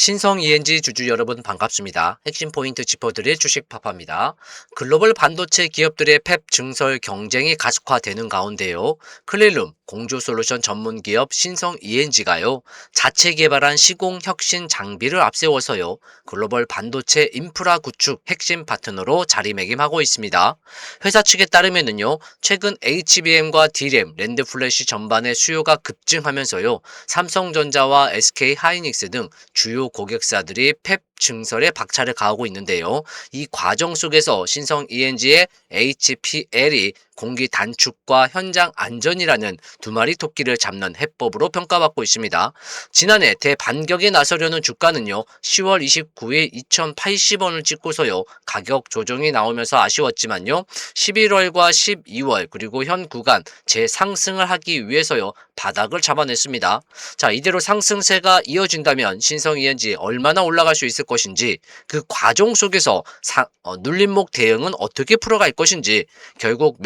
신성 ENG 주주 여러분 반갑습니다. 핵심 포인트 짚어드릴 주식 파파입니다. 글로벌 반도체 기업들의 팹 증설 경쟁이 가속화되는 가운데요. 클릴룸 공조 솔루션 전문 기업 신성 ENG가요. 자체 개발한 시공 혁신 장비를 앞세워서요. 글로벌 반도체 인프라 구축 핵심 파트너로 자리매김하고 있습니다. 회사 측에 따르면은요. 최근 HBM과 D램, 랜드 플래시 전반의 수요가 급증하면서요. 삼성전자와 SK 하이닉스 등 주요 고객사들이 팹 증설에 박차를 가하고 있는데요. 이 과정 속에서 신성 ENG의 HPL이 공기 단축과 현장 안전이라는 두 마리 토끼를 잡는 해법으로 평가받고 있습니다. 지난해 대반격에 나서려는 주가는요. 10월 29일 2080원을 찍고서요. 가격 조정이 나오면서 아쉬웠지만요. 11월과 12월 그리고 현 구간 재상승을 하기 위해서요. 바닥을 잡아냈습니다. 자, 이대로 상승세가 이어진다면 신성 ENG 얼마나 올라갈 수 있을 것인지, 그 과정 속에서 눌림목 대응은 어떻게 풀어갈 것인지, 결국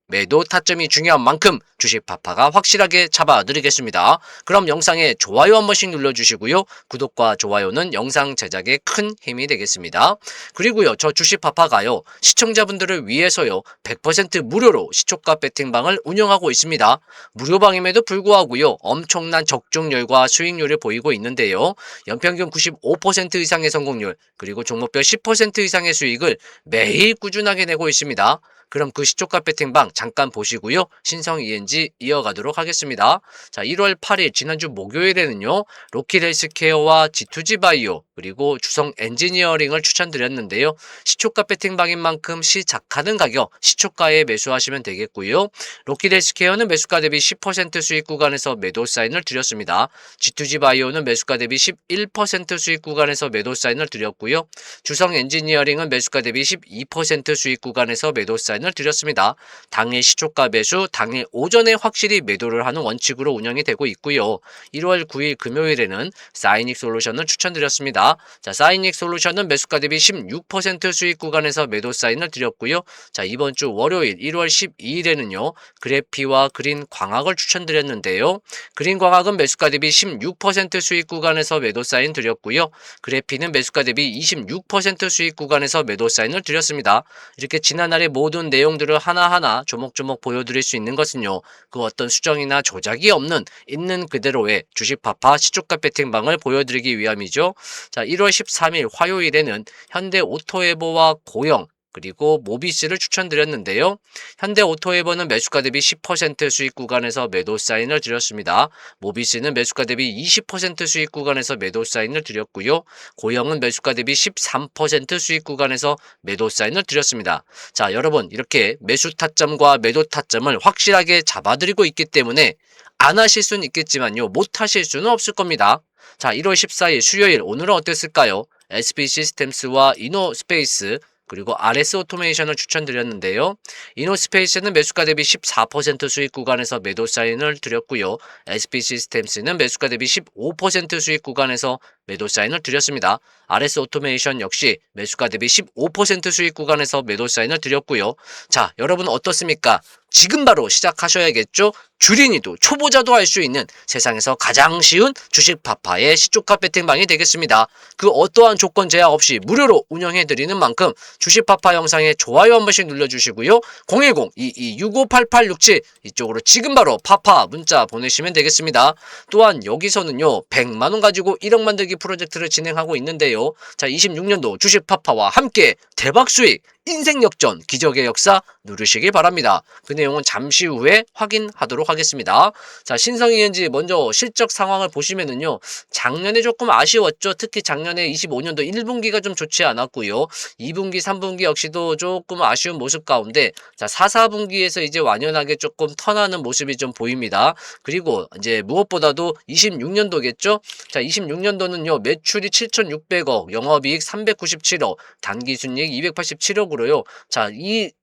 매도 타점이 중요한 만큼 주식 파파가 확실하게 잡아드리겠습니다. 그럼 영상에 좋아요 한 번씩 눌러주시고요. 구독과 좋아요는 영상 제작에 큰 힘이 되겠습니다. 그리고요, 저 주식 파파가요, 시청자분들을 위해서요, 100% 무료로 시초가 배팅방을 운영하고 있습니다. 무료방임에도 불구하고요, 엄청난 적중률과 수익률을 보이고 있는데요. 연평균 95% 이상의 성공률, 그리고 종목별 10% 이상의 수익을 매일 꾸준하게 내고 있습니다. 그럼 그 시초가 배팅방 잠깐 보시고요. 신성 ENG 이어가도록 하겠습니다. 자, 1월 8일 지난주 목요일에는요. 로킷헬스케어와 G2G 바이오 그리고 주성 엔지니어링을 추천드렸는데요. 시초가 배팅방인 만큼 시작하는 가격 시초가에 매수하시면 되겠고요. 로킷헬스케어는 매수가 대비 10% 수익 구간에서 매도 사인을 드렸습니다. G2G 바이오는 매수가 대비 11% 수익 구간에서 매도 사인을 드렸고요. 주성 엔지니어링은 매수가 대비 12% 수익 구간에서 매도 사인을 드렸습니다. 당일 시초가 매수, 당일 오전에 확실히 매도를 하는 원칙으로 운영이 되고 있고요. 1월 9일 금요일에는 사이닉 솔루션을 추천드렸습니다. 자, 사이닉 솔루션은 매수가 대비 16% 수익 구간에서 매도 사인을 드렸고요. 자, 이번 주 월요일 1월 12일에는요. 그래피와 그린 광학을 추천드렸는데요. 그린 광학은 매수가 대비 16% 수익 구간에서 매도 사인 드렸고요. 그래피는 매수가 대비 26% 수익 구간에서 매도 사인을 드렸습니다. 이렇게 지난날의 모든 내용들을 하나하나 조목조목 보여드릴 수 있는 것은요. 그 어떤 수정이나 조작이 없는 있는 그대로의 주식 파파 시초가 배팅방을 보여드리기 위함이죠. 자, 1월 13일 화요일에는 현대오토에버와 고영 그리고 모비스를 추천드렸는데요. 현대오토에버는 매수가 대비 10% 수익 구간에서 매도 사인을 드렸습니다. 모비스는 매수가 대비 20% 수익 구간에서 매도 사인을 드렸고요. 고영은 매수가 대비 13% 수익 구간에서 매도 사인을 드렸습니다. 자, 여러분 이렇게 매수 타점과 매도 타점을 확실하게 잡아드리고 있기 때문에 안 하실 수는 있겠지만요. 못 하실 수는 없을 겁니다. 자, 1월 14일 수요일 오늘은 어땠을까요? SP 시스템스와 이노스페이스 그리고 RS 오토메이션을 추천드렸는데요. 이노스페이스는 매수가 대비 14% 수익 구간에서 매도 사인을 드렸고요. SP 시스템스는 매수가 대비 15% 수익 구간에서 매도 사인을 드렸습니다. RS 오토메이션 역시 매수가 대비 15% 수익 구간에서 매도 사인을 드렸고요. 자, 여러분 어떻습니까? 지금 바로 시작하셔야겠죠? 주린이도 초보자도 할 수 있는 세상에서 가장 쉬운 주식 파파의 시초가 배팅방이 되겠습니다. 그 어떠한 조건 제약 없이 무료로 운영해드리는 만큼 주식 파파 영상에 좋아요 한 번씩 눌러주시고요. 010-2265-8867 이쪽으로 지금 바로 파파 문자 보내시면 되겠습니다. 또한 여기서는요 100만원 가지고 1억 만들기 프로젝트를 진행하고 있는데요. 자, 26년도 주식 파파와 함께 대박 수익 인생 역전 기적의 역사 누르시길 바랍니다. 그 내용은 잠시 후에 확인하도록 하겠습니다. 자, 신성 ENG 먼저 실적 상황을 보시면은요. 작년에 조금 아쉬웠죠. 특히 작년에 25년도 1분기가 좀 좋지 않았고요. 2분기, 3분기 역시도 조금 아쉬운 모습 가운데 자, 4, 4분기에서 이제 완연하게 조금 턴하는 모습이 좀 보입니다. 그리고 이제 무엇보다도 26년도겠죠. 자, 26년도는요. 매출이 7,600억, 영업이익 397억, 단기순이익 287억 으로요. 자,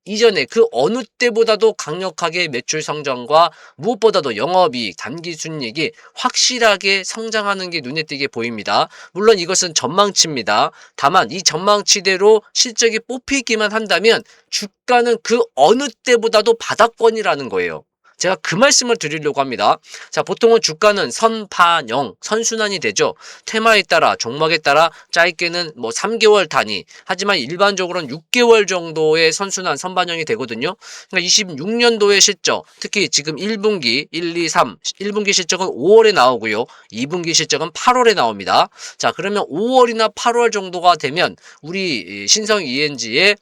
이전에 그 어느 때보다도 강력하게 매출 성장과 무엇보다도 영업이익, 단기순이익이 확실하게 성장하는 게 눈에 띄게 보입니다. 물론 이것은 전망치입니다. 다만 이 전망치대로 실적이 뽑히기만 한다면 주가는 그 어느 때보다도 바닥권이라는 거예요. 제가 그 말씀을 드리려고 합니다. 자, 보통은 주가는 선반영, 선순환이 되죠. 테마에 따라, 종목에 따라 짧게는 뭐 3개월 단위, 하지만 일반적으로는 6개월 정도의 선순환, 선반영이 되거든요. 그러니까 26년도의 실적, 특히 지금 1분기, 1, 2, 3, 1분기 실적은 5월에 나오고요. 2분기 실적은 8월에 나옵니다. 자, 그러면 5월이나 8월 정도가 되면 우리 신성 ENG의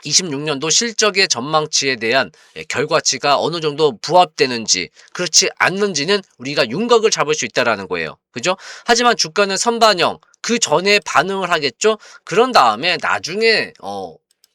26년도 실적의 전망치에 대한 결과치가 어느 정도 부합되는지 그렇지 않는지는 우리가 윤곽을 잡을 수 있다라는 거예요. 그죠? 하지만 주가는 선반영, 그 전에 반응을 하겠죠? 그런 다음에 나중에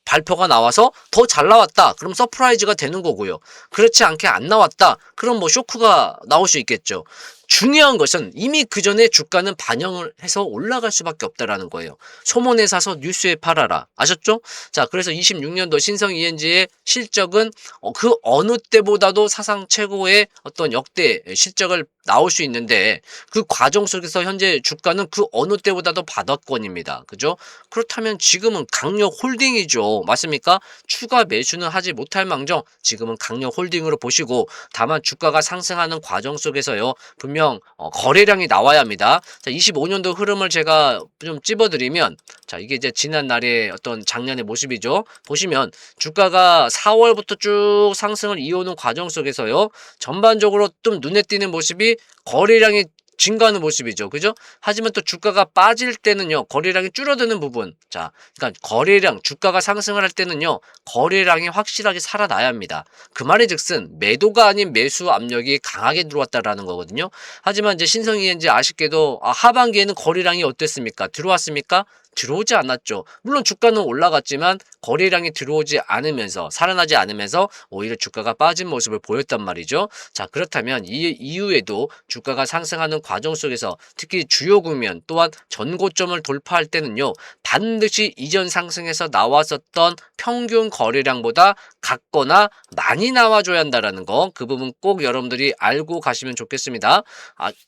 발표가 나와서 더 잘 나왔다. 그럼 서프라이즈가 되는 거고요. 그렇지 않게 안 나왔다. 그럼 뭐 쇼크가 나올 수 있겠죠. 중요한 것은 이미 그 전에 주가는 반영을 해서 올라갈 수밖에 없다라는 거예요. 소문에 사서 뉴스에 팔아라. 아셨죠? 자, 그래서 26년도 신성 ENG의 실적은 그 어느 때보다도 사상 최고의 어떤 역대 실적을 나올 수 있는데 그 과정 속에서 현재 주가는 그 어느 때보다도 바닥권입니다. 그죠? 그렇다면 지금은 강력 홀딩이죠. 맞습니까? 추가 매수는 하지 못할 망정 지금은 강력 홀딩으로 보시고 다만 주가가 상승하는 과정 속에서요. 분명 거래량이 나와야 합니다. 자, 25년도 흐름을 제가 좀 찝어드리면 자, 이게 이제 지난 날의 어떤 작년의 모습이죠. 보시면 주가가 4월부터 쭉 상승을 이어오는 과정 속에서요. 전반적으로 좀 눈에 띄는 모습이 거래량이 증가하는 모습이죠. 그죠? 하지만 또 주가가 빠질 때는요. 거래량이 줄어드는 부분. 자, 그러니까 거래량, 주가가 상승을 할 때는요. 거래량이 확실하게 살아나야 합니다. 그 말인즉슨 매도가 아닌 매수 압력이 강하게 들어왔다라는 거거든요. 하지만 이제 신성 ENG 아쉽게도 하반기에는 거래량이 어땠습니까? 들어왔습니까? 들어오지 않았죠. 물론 주가는 올라갔지만 거래량이 들어오지 않으면서 살아나지 않으면서 오히려 주가가 빠진 모습을 보였단 말이죠. 자, 그렇다면 이 이후에도 주가가 상승하는 과정 속에서 특히 주요 국면 또한 전고점을 돌파할 때는요. 반드시 이전 상승에서 나왔었던 평균 거래량보다 같거나 많이 나와줘야 한다라는 거. 그 부분 꼭 여러분들이 알고 가시면 좋겠습니다.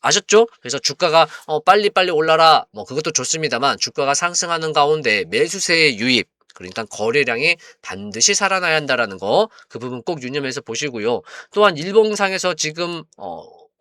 아셨죠? 그래서 주가가 빨리빨리 올라라 뭐 그것도 좋습니다만 주가가 상승하는 가운데 매수세의 유입 그러니까 거래량이 반드시 살아나야 한다라는 거 그 부분 꼭 유념해서 보시고요. 또한 일봉상에서 지금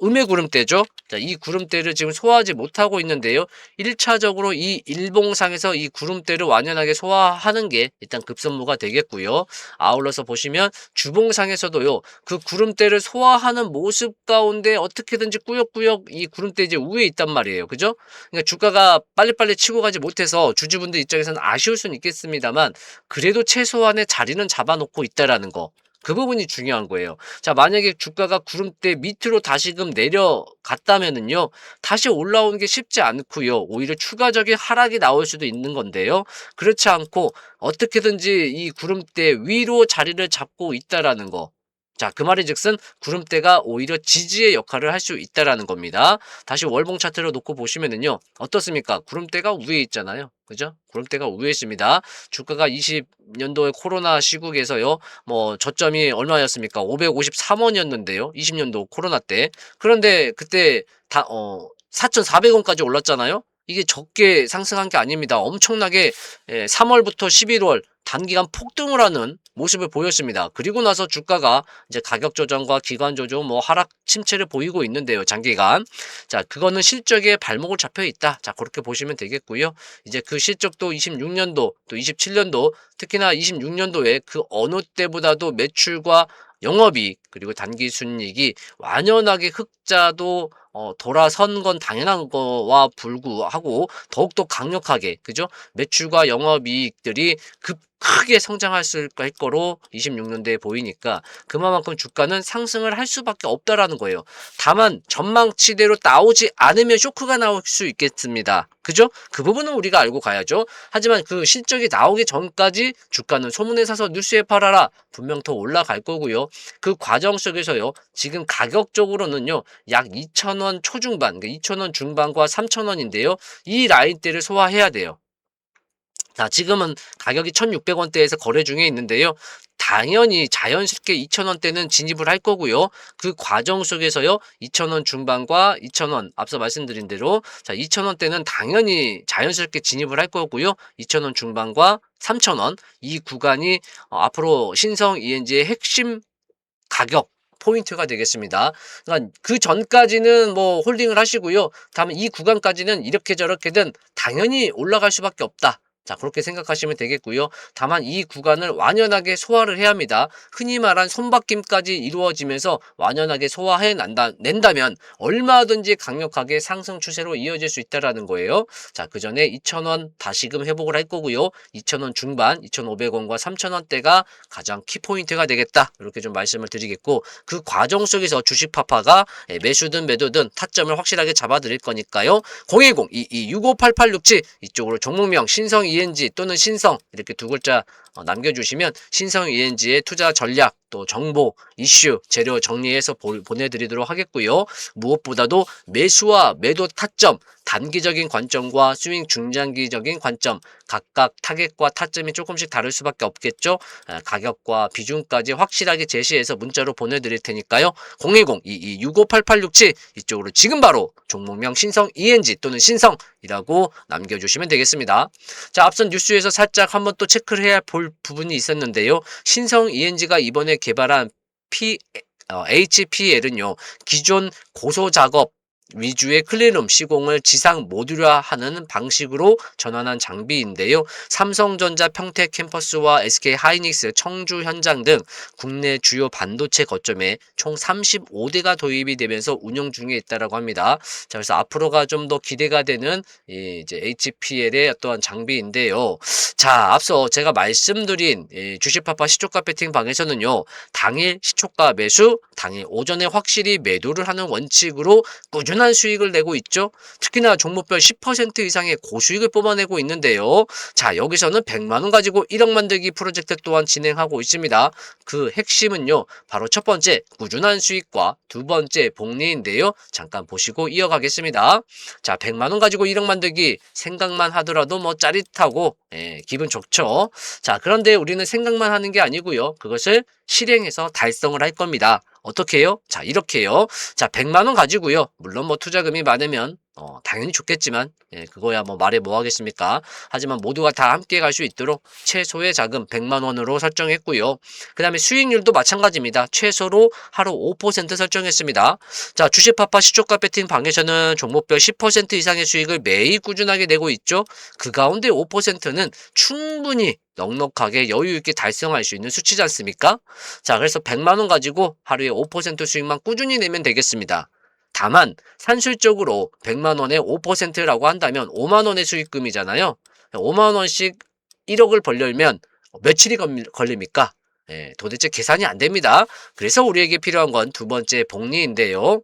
음의 구름대죠. 자, 이 구름대를 지금 소화하지 못하고 있는데요. 1차적으로 이 일봉상에서 이 구름대를 완연하게 소화하는 게 일단 급선무가 되겠고요. 아울러서 보시면 주봉상에서도요. 그 구름대를 소화하는 모습 가운데 어떻게든지 꾸역꾸역 이 구름대 이제 위에 있단 말이에요. 그죠? 그러니까 주가가 빨리빨리 치고 가지 못해서 주주분들 입장에서는 아쉬울 수는 있겠습니다만 그래도 최소한의 자리는 잡아놓고 있다라는 거. 그 부분이 중요한 거예요. 자, 만약에 주가가 구름대 밑으로 다시금 내려갔다면은요, 다시 올라오는 게 쉽지 않고요. 오히려 추가적인 하락이 나올 수도 있는 건데요. 그렇지 않고 어떻게든지 이 구름대 위로 자리를 잡고 있다라는 거. 자, 그 말인즉슨 구름대가 오히려 지지의 역할을 할 수 있다라는 겁니다. 다시 월봉 차트를 놓고 보시면은요, 어떻습니까? 구름대가 위에 있잖아요. 그죠? 구름대가 위에 있습니다. 주가가 20년도의 코로나 시국에서요, 뭐 저점이 얼마였습니까? 553원이었는데요. 20년도 코로나 때. 그런데 그때 4,400원까지 올랐잖아요. 이게 적게 상승한 게 아닙니다. 엄청나게 3월부터 11월 단기간 폭등을 하는 모습을 보였습니다. 그리고 나서 주가가 이제 가격 조정과 기관 조정 뭐 하락 침체를 보이고 있는데요. 장기간. 자, 그거는 실적에 발목을 잡혀 있다. 자, 그렇게 보시면 되겠고요. 이제 그 실적도 26년도 또 27년도 특히나 26년도에 그 어느 때보다도 매출과 영업이익 그리고 단기 순이익이 완연하게 흑자도 돌아선 건 당연한 거와 불구하고 더욱더 강력하게 그죠? 매출과 영업이익들이 크게 성장할 거로 26년도에 보이니까 그만큼 주가는 상승을 할 수밖에 없다라는 거예요. 다만 전망치대로 나오지 않으면 쇼크가 나올 수 있겠습니다. 그죠? 그 부분은 우리가 알고 가야죠. 하지만 그 실적이 나오기 전까지 주가는 소문에 사서 뉴스에 팔아라. 분명 더 올라갈 거고요. 그 과정 속에서요. 지금 가격적으로는요. 약 2,000원 초중반, 그러니까 2,000원 중반과 3,000원인데요. 이 라인대를 소화해야 돼요. 자, 지금은 가격이 1,600원대에서 거래 중에 있는데요. 당연히 자연스럽게 2,000원대는 진입을 할 거고요. 그 과정 속에서요. 2,000원 중반과 2,000원 앞서 말씀드린 대로 자, 2,000원대는 당연히 자연스럽게 진입을 할 거고요. 2,000원 중반과 3,000원 이 구간이 앞으로 신성 ENG의 핵심 가격 포인트가 되겠습니다. 그러니까 그 전까지는 뭐 홀딩을 하시고요. 다음에 이 구간까지는 이렇게 저렇게든 당연히 올라갈 수밖에 없다. 자, 그렇게 생각하시면 되겠고요. 다만 이 구간을 완연하게 소화를 해야 합니다. 흔히 말한 손바뀜까지 이루어지면서 완연하게 낸다면 얼마든지 강력하게 상승 추세로 이어질 수 있다라는 거예요. 자, 그 전에 2,000원 다시금 회복을 할 거고요. 2,000원 중반, 2,500원과 3,000원대가 가장 키포인트가 되겠다. 이렇게 좀 말씀을 드리겠고, 그 과정 속에서 주식 파파가 매수든 매도든 타점을 확실하게 잡아드릴 거니까요. 010-2265-8867 이쪽으로 종목명 신성 ENG 또는 신성 이렇게 두 글자 남겨주시면 신성 ENG의 투자 전략 또 정보, 이슈, 재료 정리해서 보내드리도록 하겠고요. 무엇보다도 매수와 매도 타점, 단기적인 관점과 스윙 중장기적인 관점, 각각 타겟과 타점이 조금씩 다를 수밖에 없겠죠. 가격과 비중까지 확실하게 제시해서 문자로 보내드릴 테니까요. 010-2265-8867 이쪽으로 지금 바로 종목명 신성 ENG 또는 신성이라고 남겨주시면 되겠습니다. 자, 앞선 뉴스에서 살짝 한번 또 체크를 해야 볼 부분이 있었는데요. 신성 ENG가 이번에 개발한 HPL은요, 기존 고소작업 위주의 클린룸 시공을 지상 모듈화하는 방식으로 전환한 장비인데요. 삼성전자 평택 캠퍼스와 SK 하이닉스 청주 현장 등 국내 주요 반도체 거점에 총 35대가 도입이 되면서 운영 중에 있다라고 합니다. 자, 그래서 앞으로가 좀 더 기대가 되는 이제 HPL의 어떠한 장비인데요. 자, 앞서 제가 말씀드린 주식파파 시초가 배팅 방에서는요, 당일 시초가 매수, 당일 오전에 확실히 매도를 하는 원칙으로 꾸준한 수익을 내고 있죠. 특히나 종목별 10% 이상의 고수익을 뽑아내고 있는데요. 자, 여기서는 100만원 가지고 1억 만들기 프로젝트 또한 진행하고 있습니다. 그 핵심은요, 바로 첫 번째 꾸준한 수익과 두 번째 복리인데요. 잠깐 보시고 이어가겠습니다. 자, 100만원 가지고 1억 만들기 생각만 하더라도 뭐 짜릿하고 기분 좋죠. 자, 그런데 우리는 생각만 하는 게 아니고요. 그것을 실행해서 달성을 할 겁니다. 어떻게 해요? 자, 이렇게요. 자, 100만원 가지고요. 물론 뭐 투자금이 많으면 당연히 좋겠지만 그거야 뭐 말해 뭐 하겠습니까? 하지만 모두가 다 함께 갈 수 있도록 최소의 자금 100만원으로 설정했고요. 그 다음에 수익률도 마찬가지입니다. 최소로 하루 5% 설정했습니다. 자, 주식파파 시초가 배팅 방에서는 종목별 10% 이상의 수익을 매일 꾸준하게 내고 있죠. 그 가운데 5%는 충분히 넉넉하게 여유있게 달성할 수 있는 수치지 않습니까? 자, 그래서 100만원 가지고 하루에 5% 수익만 꾸준히 내면 되겠습니다. 다만 산술적으로 100만원에 5%라고 한다면 5만원의 수익금이잖아요. 5만원씩 1억을 벌려면 며칠이 걸립니까? 도대체 계산이 안 됩니다. 그래서 우리에게 필요한 건 두 번째 복리인데요.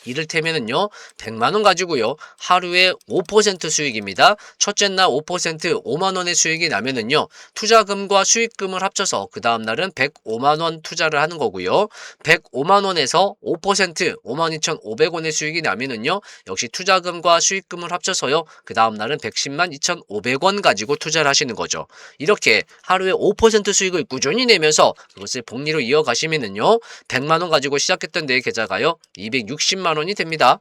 이를테면은요, 100만원 가지고요, 하루에 5% 수익입니다. 첫째 날 5%, 5만원의 수익이 나면은요, 투자금과 수익금을 합쳐서 그 다음날은 105만원 투자를 하는 거고요. 105만원에서 5%, 52,500원의 수익이 나면은요, 역시 투자금과 수익금을 합쳐서요, 그 다음날은 110만 2,500원 가지고 투자를 하시는 거죠. 이렇게 하루에 5% 수익을 꾸준히 내면서 그것을 복리로 이어가시면은요, 100만원 가지고 시작했던 내 계좌가요, 260만원이 됩니다.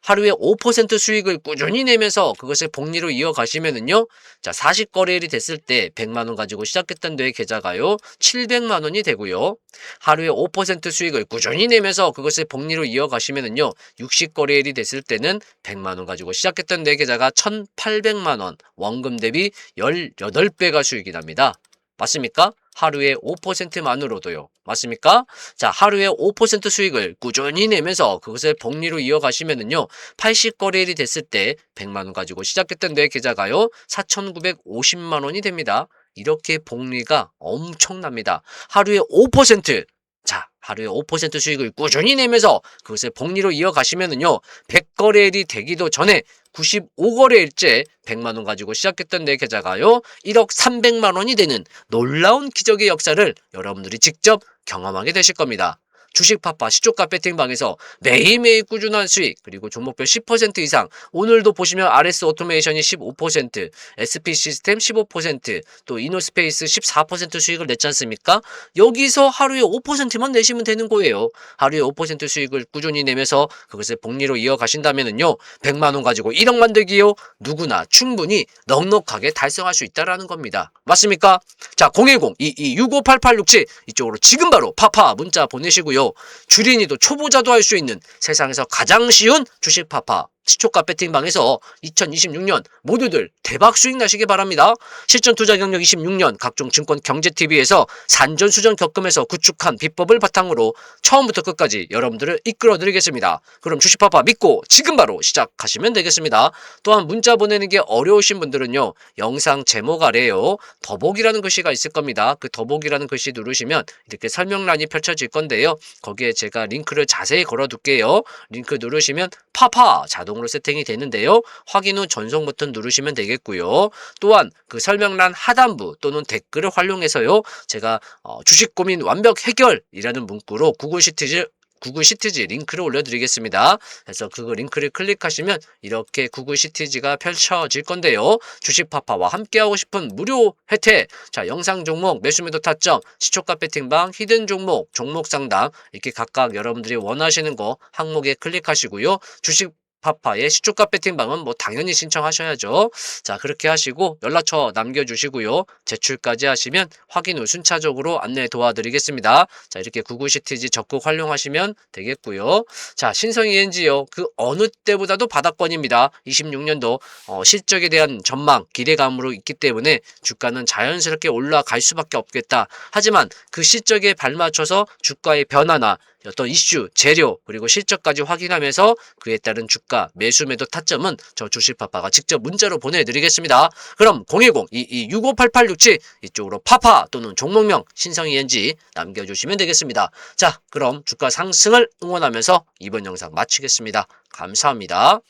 하루에 5% 수익을 꾸준히 내면서 그것을 복리로 이어가시면은요, 자, 40거래일이 됐을 때 100만원 가지고 시작했던 내 계좌가요, 700만원이 되고요. 하루에 5% 수익을 꾸준히 내면서 그것을 복리로 이어가시면은요, 60거래일이 됐을 때는 100만원 가지고 시작했던 내 계좌가 1,800만원, 원금 대비 18배가 수익이 납니다. 맞습니까? 하루에 5%만으로도요. 맞습니까? 자, 하루에 5% 수익을 꾸준히 내면서 그것을 복리로 이어가시면은요, 80거래일이 됐을 때 100만원 가지고 시작했던 내 계좌가요, 4,950만원이 됩니다. 이렇게 복리가 엄청납니다. 하루에 5%! 자, 하루에 5% 수익을 꾸준히 내면서 그것을 복리로 이어가시면은요, 100거래일이 되기도 전에 95거래일째 100만원 가지고 시작했던 내 계좌가요, 1억 300만원이 되는 놀라운 기적의 역사를 여러분들이 직접 경험하게 되실 겁니다. 주식파파 시초가 배팅방에서 매일매일 꾸준한 수익, 그리고 종목별 10% 이상, 오늘도 보시면 RS 오토메이션이 15%, SP 시스템 15%, 또 이노스페이스 14% 수익을 냈지 않습니까? 여기서 하루에 5%만 내시면 되는 거예요. 하루에 5% 수익을 꾸준히 내면서 그것을 복리로 이어가신다면은요, 100만원 가지고 1억 만들기요, 누구나 충분히 넉넉하게 달성할 수 있다라는 겁니다. 맞습니까? 자, 010-2265-8867 이쪽으로 지금 바로 파파 문자 보내시고요. 있는데요. 주린이도 초보자도 할 수 있는 세상에서 가장 쉬운 주식파파 시초가 배팅방에서 2026년 모두들 대박 수익 나시기 바랍니다. 실전 투자 경력 26년 각종 증권 경제TV에서 산전수전 겪으면서 구축한 비법을 바탕으로 처음부터 끝까지 여러분들을 이끌어 드리겠습니다. 그럼 주식파파 믿고 지금 바로 시작하시면 되겠습니다. 또한 문자 보내는 게 어려우신 분들은요. 영상 제목 아래에요. 더보기라는 글씨가 있을 겁니다. 그 더보기라는 글씨 누르시면 이렇게 설명란이 펼쳐질 건데요. 거기에 제가 링크를 자세히 걸어 둘게요. 링크 누르시면 파파 자동으로 세팅이 되는데요. 확인 후 전송 버튼 누르시면 되겠고요. 또한 그 설명란 하단부 또는 댓글을 활용해서요. 제가 주식 고민 완벽 해결이라는 문구로 구글 시트지 링크를 올려드리겠습니다. 그래서 그 링크를 클릭하시면 이렇게 구글 시트지가 펼쳐질 건데요. 주식파파와 함께하고 싶은 무료 혜택, 자 영상 종목, 매수매도 타점, 시초가 배팅방, 히든 종목, 종목 상담 이렇게 각각 여러분들이 원하시는 거 항목에 클릭하시고요. 주식 파파의 시초가 배팅방은 뭐 당연히 신청하셔야죠. 자 그렇게 하시고 연락처 남겨주시고요. 제출까지 하시면 확인 후 순차적으로 안내 도와드리겠습니다. 자 이렇게 구글 시트지 적극 활용하시면 되겠고요. 자 신성 ENG요. 그 어느 때보다도 바닥권입니다. 26년도 실적에 대한 전망 기대감으로 있기 때문에 주가는 자연스럽게 올라갈 수밖에 없겠다. 하지만 그 실적에 발맞춰서 주가의 변화나 어떤 이슈, 재료, 그리고 실적까지 확인하면서 그에 따른 주가, 매수, 매도 타점은 저 주식파파가 직접 문자로 보내드리겠습니다. 그럼 010-2265-8867 이쪽으로 파파 또는 종목명 신성 ENG 남겨주시면 되겠습니다. 자, 그럼 주가 상승을 응원하면서 이번 영상 마치겠습니다. 감사합니다.